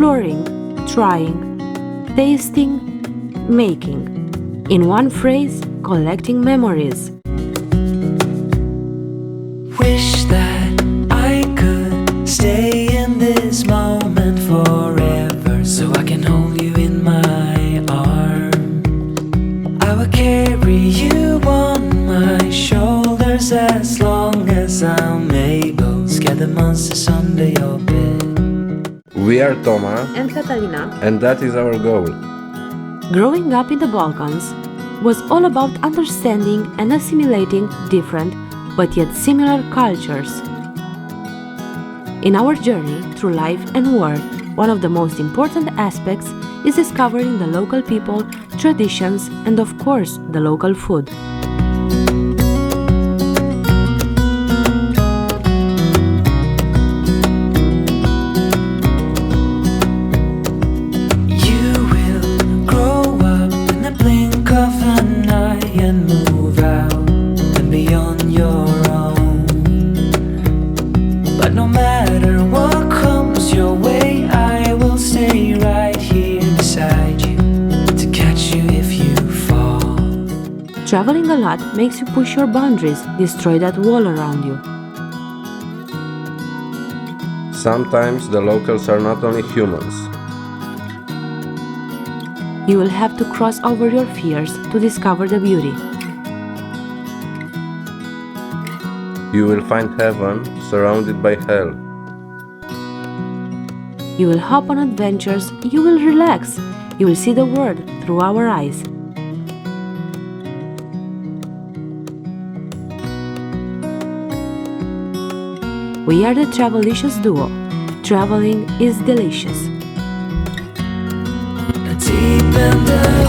exploring, trying, tasting, making. In one phrase, collecting memories. Wish that I could stay in this moment forever, so I can hold you in my arms. I will carry you on my shoulders as long as I'm able. Scare the monsters under your bed. We are Toma, And Catalina. and that is our goal. Growing up in the Balkans was all about understanding and assimilating different but yet similar cultures. In our journey through life and work, one of the most important aspects is discovering the local people, traditions, and of course, the local food. But no matter what comes your way, I will stay right here beside you to catch you if you fall. Traveling a lot makes you push your boundaries, destroy that wall around you. Sometimes the locals are not only humans. You will have to cross over your fears to discover the beauty. You will find heaven surrounded by hell. You will hop on adventures, you will relax, you will see the world through our eyes. We are the TraveliciousDuo. Traveling is delicious. Deep in the